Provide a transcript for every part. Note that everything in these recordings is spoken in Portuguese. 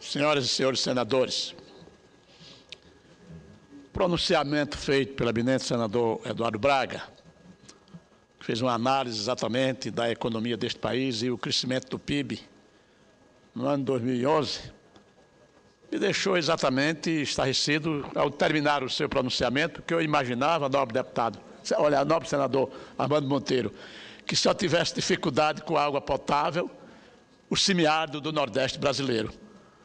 Senhoras e senhores senadores, pronunciamento feito pelo eminente senador Eduardo Braga, que fez uma análise exatamente da economia deste país e o crescimento do PIB no ano 2011, me deixou exatamente estarrecido ao terminar o seu pronunciamento, que eu imaginava, nobre senador Armando Monteiro, que só tivesse dificuldade com a água potável o semiárido do Nordeste brasileiro.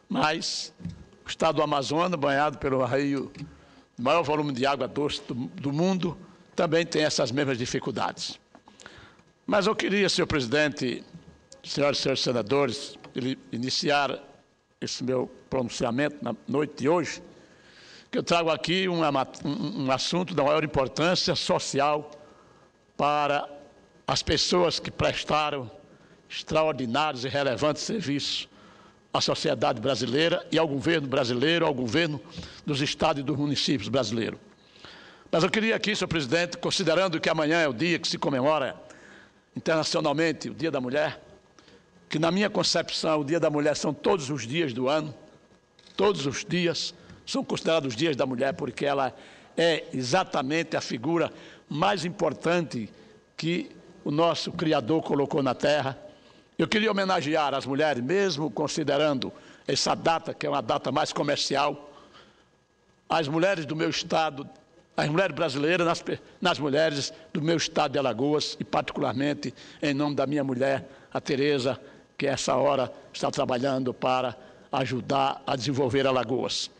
Mas o estado do Amazonas, banhado pelo rio, maior volume de água doce do mundo, também tem essas mesmas dificuldades. Mas eu queria, senhor presidente, senhoras e senhores senadores, iniciar esse meu pronunciamento na noite de hoje, que eu trago aqui um assunto da maior importância social para as pessoas que prestaram extraordinários e relevantes serviços à sociedade brasileira e ao governo brasileiro, ao governo dos estados e dos municípios brasileiros. Mas eu queria aqui, senhor presidente, considerando que amanhã é o dia que se comemora internacionalmente o Dia da Mulher, que na minha concepção o Dia da Mulher são todos os dias do ano, todos os dias são considerados dias da mulher, porque ela é exatamente a figura mais importante que o nosso Criador colocou na Terra. Eu queria homenagear as mulheres, mesmo considerando essa data, que é uma data mais comercial, as mulheres do meu estado, as mulheres brasileiras, nas mulheres do meu estado de Alagoas, e particularmente em nome da minha mulher, a Tereza, que essa hora está trabalhando para ajudar a desenvolver Alagoas.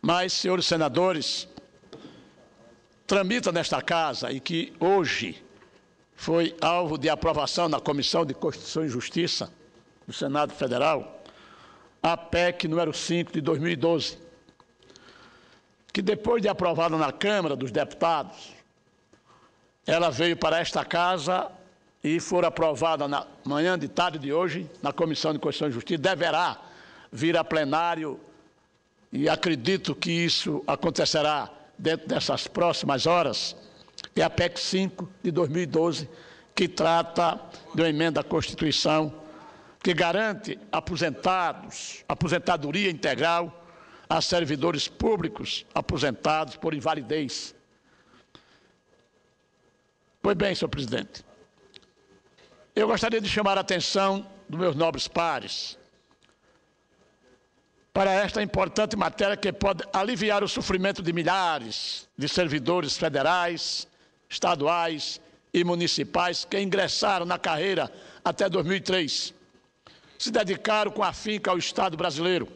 Mas, senhores senadores, tramita nesta casa e que hoje foi alvo de aprovação na Comissão de Constituição e Justiça do Senado Federal, a PEC número 5 de 2012, que depois de aprovada na Câmara dos Deputados, ela veio para esta casa e for aprovada na manhã de tarde de hoje, na Comissão de Constituição e Justiça, deverá vir a plenário, e acredito que isso acontecerá dentro dessas próximas horas, é a PEC 5 de 2012, que trata de uma emenda à Constituição, que garante aposentadoria integral a servidores públicos aposentados por invalidez. Pois bem, senhor presidente, eu gostaria de chamar a atenção dos meus nobres pares para esta importante matéria que pode aliviar o sofrimento de milhares de servidores federais, estaduais e municipais que ingressaram na carreira até 2003, se dedicaram com afinco ao Estado brasileiro.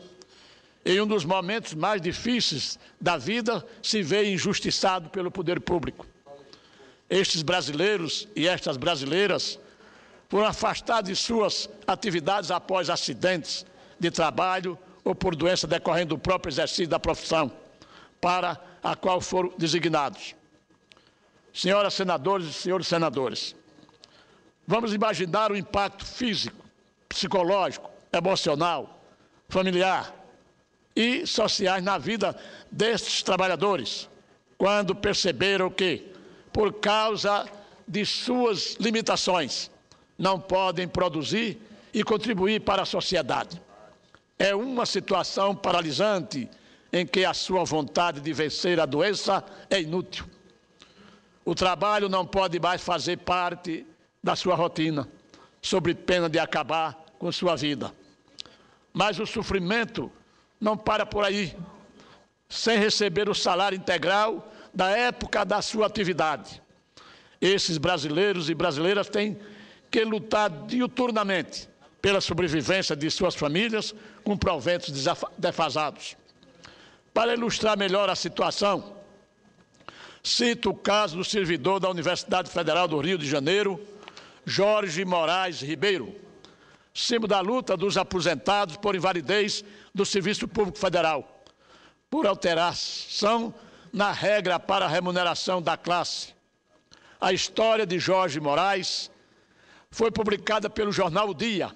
Em um dos momentos mais difíceis da vida, se vê injustiçado pelo poder público. Estes brasileiros e estas brasileiras foram afastados de suas atividades após acidentes de trabalho ou por doença decorrente do próprio exercício da profissão para a qual foram designados. Senhoras senadoras e senhores senadores, vamos imaginar o impacto físico, psicológico, emocional, familiar e sociais na vida destes trabalhadores, quando perceberam que, por causa de suas limitações, não podem produzir e contribuir para a sociedade. É uma situação paralisante em que a sua vontade de vencer a doença é inútil. O trabalho não pode mais fazer parte da sua rotina, sob pena de acabar com sua vida. Mas o sofrimento não para por aí, sem receber o salário integral da época da sua atividade. Esses brasileiros e brasileiras têm que lutar diuturnamente pela sobrevivência de suas famílias com proventos defasados. Para ilustrar melhor a situação, cito o caso do servidor da Universidade Federal do Rio de Janeiro, Jorge Moraes Ribeiro, símbolo da luta dos aposentados por invalidez do Serviço Público Federal, por alteração na regra para a remuneração da classe. A história de Jorge Moraes foi publicada pelo jornal O Dia,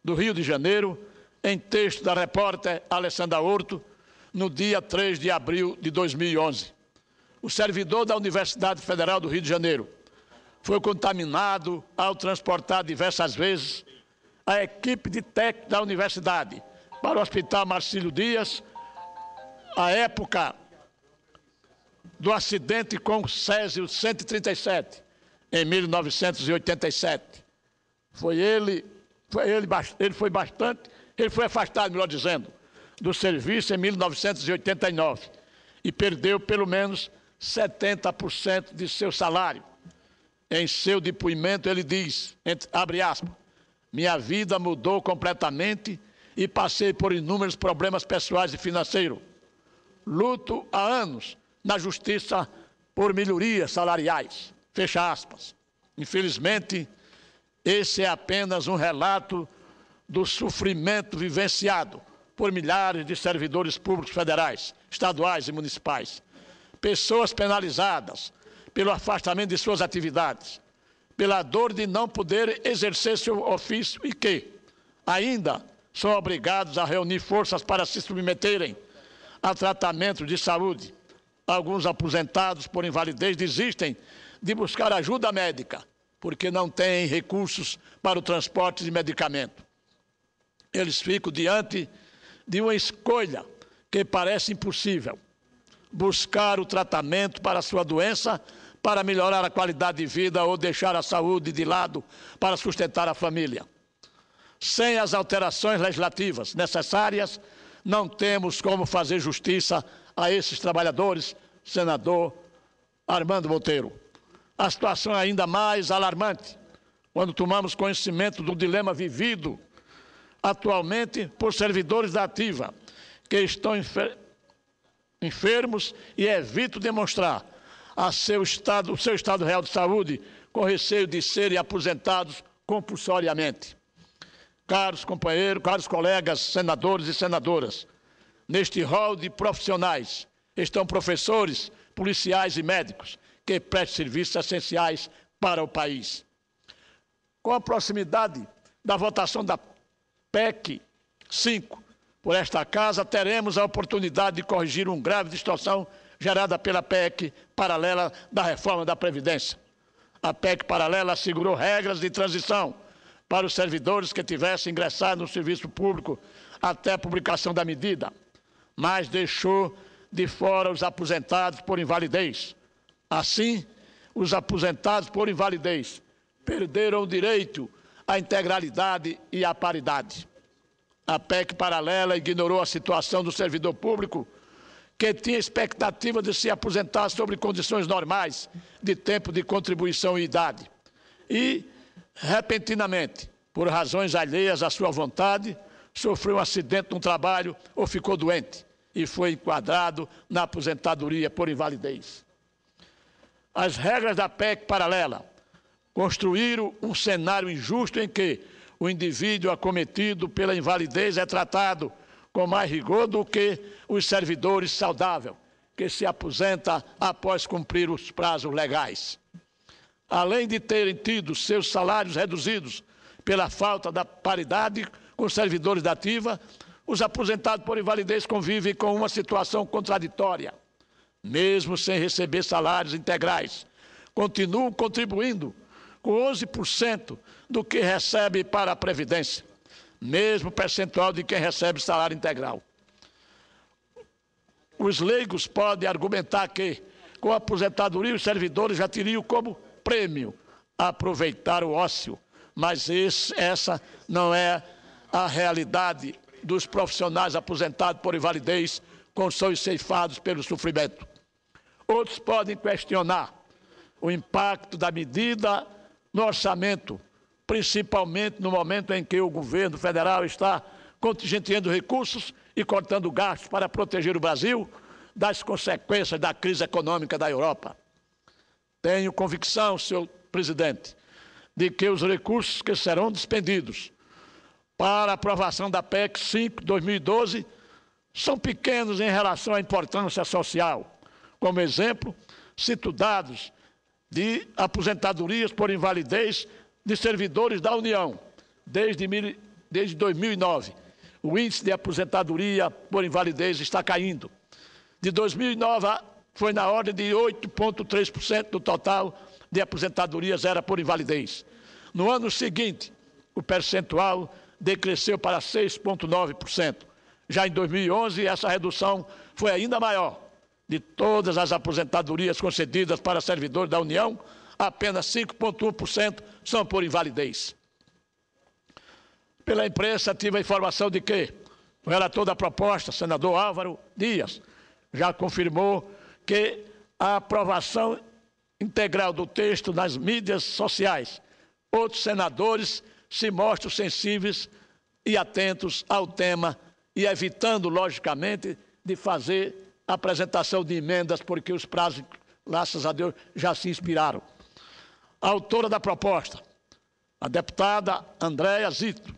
do Rio de Janeiro, em texto da repórter Alessandra Horto, no dia 3 de abril de 2011. O servidor da Universidade Federal do Rio de Janeiro foi contaminado ao transportar diversas vezes a equipe de técnico da universidade para o Hospital Marcílio Dias, à época do acidente com o Césio 137, em 1987. Ele foi afastado, melhor dizendo, do serviço em 1989 e perdeu pelo menos 70% de seu salário. Em seu depoimento ele diz, abre aspas, minha vida mudou completamente e passei por inúmeros problemas pessoais e financeiros. Luto há anos na justiça por melhorias salariais. Fecha aspas. Infelizmente, esse é apenas um relato do sofrimento vivenciado por milhares de servidores públicos federais, estaduais e municipais. Pessoas penalizadas pelo afastamento de suas atividades, pela dor de não poder exercer seu ofício e que, ainda, são obrigados a reunir forças para se submeterem a tratamento de saúde. Alguns aposentados por invalidez desistem de buscar ajuda médica, porque não têm recursos para o transporte de medicamento. Eles ficam diante de uma escolha que parece impossível: buscar o tratamento para a sua doença, para melhorar a qualidade de vida ou deixar a saúde de lado para sustentar a família. Sem as alterações legislativas necessárias, não temos como fazer justiça a esses trabalhadores, senador Armando Monteiro. A situação é ainda mais alarmante quando tomamos conhecimento do dilema vivido atualmente por servidores da ativa que estão enfermos e evitam demonstrar o seu estado real de saúde com receio de serem aposentados compulsoriamente. Caros companheiros, caros colegas senadores e senadoras, neste rol de profissionais estão professores, policiais e médicos que prestam serviços essenciais para o país. Com a proximidade da votação da PEC 5 por esta Casa, teremos a oportunidade de corrigir uma grave distorção gerada pela PEC paralela da reforma da Previdência. A PEC paralela assegurou regras de transição para os servidores que tivessem ingressado no serviço público até a publicação da medida, mas deixou de fora os aposentados por invalidez. Assim, os aposentados por invalidez perderam o direito à integralidade e à paridade. A PEC paralela ignorou a situação do servidor público que tinha expectativa de se aposentar sobre condições normais de tempo de contribuição e idade. E, repentinamente, por razões alheias à sua vontade, sofreu um acidente no trabalho ou ficou doente e foi enquadrado na aposentadoria por invalidez. As regras da PEC paralela construíram um cenário injusto em que o indivíduo acometido pela invalidez é tratado com mais rigor do que os servidores saudáveis, que se aposenta após cumprir os prazos legais. Além de terem tido seus salários reduzidos pela falta da paridade com os servidores da ativa, os aposentados por invalidez convivem com uma situação contraditória. Mesmo sem receber salários integrais, continuam contribuindo com 11% do que recebe para a Previdência, mesmo percentual de quem recebe salário integral. Os leigos podem argumentar que, com a aposentadoria, os servidores já teriam como prêmio aproveitar o ócio, mas essa não é a realidade dos profissionais aposentados por invalidez com sonhos ceifados pelo sofrimento. Outros podem questionar o impacto da medida no orçamento, principalmente no momento em que o governo federal está contingenciando recursos e cortando gastos para proteger o Brasil das consequências da crise econômica da Europa. Tenho convicção, senhor presidente, de que os recursos que serão despendidos para a aprovação da PEC 5 de 2012 são pequenos em relação à importância social. Como exemplo, cito dados de aposentadorias por invalidez de servidores da União. Desde 2009, o índice de aposentadoria por invalidez está caindo. De 2009, foi na ordem de 8,3% do total de aposentadorias era por invalidez. No ano seguinte, o percentual decresceu para 6,9%. Já em 2011, essa redução foi ainda maior. De todas as aposentadorias concedidas para servidores da União, apenas 5,1% são por invalidez. Pela imprensa, tive a informação de que o relator da proposta, senador Álvaro Dias, já confirmou que a aprovação integral do texto nas mídias sociais. Outros senadores se mostram sensíveis e atentos ao tema e evitando, logicamente, de fazer a apresentação de emendas, porque os prazos, graças a Deus, já se inspiraram. A autora da proposta, a deputada Andréia Zito,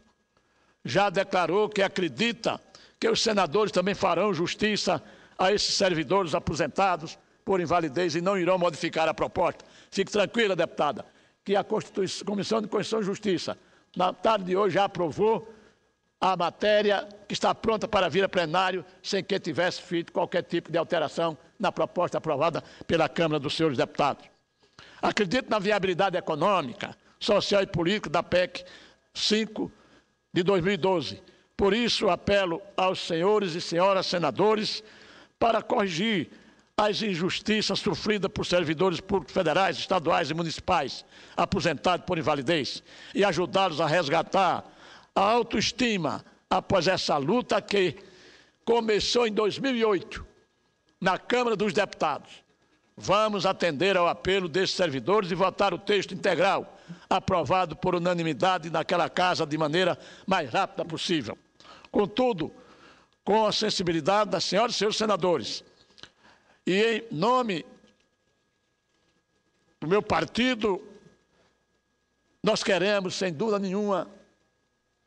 já declarou que acredita que os senadores também farão justiça a esses servidores aposentados por invalidez e não irão modificar a proposta. Fique tranquila, deputada, que a Comissão de Constituição e Justiça, na tarde de hoje, já aprovou a matéria que está pronta para vir a plenário sem que tivesse feito qualquer tipo de alteração na proposta aprovada pela Câmara dos senhores deputados. Acredito na viabilidade econômica, social e política da PEC 5 de 2012. Por isso, apelo aos senhores e senhoras senadores para corrigir as injustiças sofridas por servidores públicos federais, estaduais e municipais aposentados por invalidez e ajudá-los a resgatar a autoestima após essa luta que começou em 2008 na Câmara dos Deputados. Vamos atender ao apelo desses servidores e votar o texto integral, aprovado por unanimidade naquela casa de maneira mais rápida possível. Contudo, com a sensibilidade das senhoras e senhores senadores, e em nome do meu partido, nós queremos, sem dúvida nenhuma,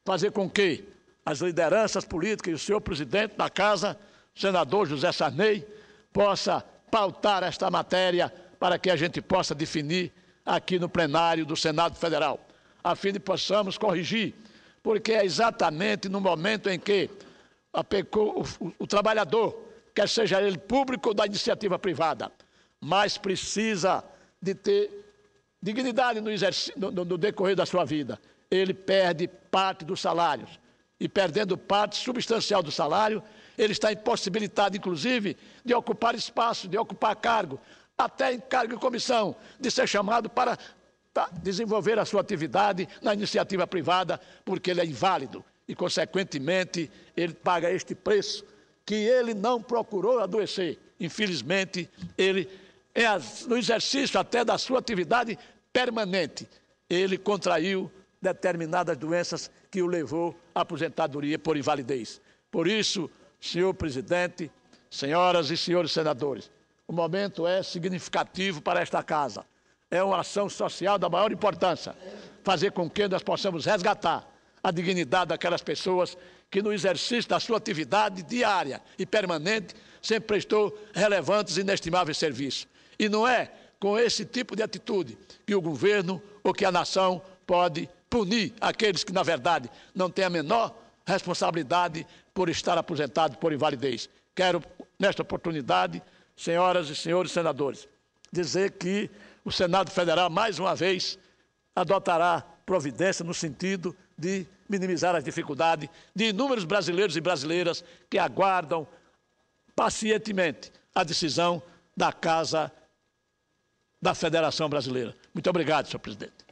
fazer com que as lideranças políticas e o senhor presidente da Casa, senador José Sarney, possa pautar esta matéria para que a gente possa definir aqui no plenário do Senado Federal, a fim de possamos corrigir, porque é exatamente no momento em que o trabalhador, quer seja ele público ou da iniciativa privada, mas precisa de ter dignidade no decorrer da sua vida. Ele perde parte dos salários. E perdendo parte substancial do salário, ele está impossibilitado, inclusive, de ocupar espaço, de ocupar cargo, até em cargo e comissão, de ser chamado para desenvolver a sua atividade na iniciativa privada, porque ele é inválido e, consequentemente, ele paga este preço que ele não procurou adoecer. Infelizmente, ele, no exercício até da sua atividade permanente, ele contraiu determinadas doenças que o levou à aposentadoria por invalidez. Por isso, senhor presidente, senhoras e senhores senadores, o momento é significativo para esta casa. É uma ação social da maior importância, fazer com que nós possamos resgatar a dignidade daquelas pessoas que no exercício da sua atividade diária e permanente sempre prestou relevantes e inestimáveis serviços. E não é com esse tipo de atitude que o governo ou que a nação pode punir aqueles que, na verdade, não têm a menor responsabilidade por estar aposentado por invalidez. Quero, nesta oportunidade, senhoras e senhores senadores, dizer que o Senado Federal, mais uma vez, adotará providência no sentido de minimizar as dificuldades de inúmeros brasileiros e brasileiras que aguardam pacientemente a decisão da Casa da Federação Brasileira. Muito obrigado, senhor presidente.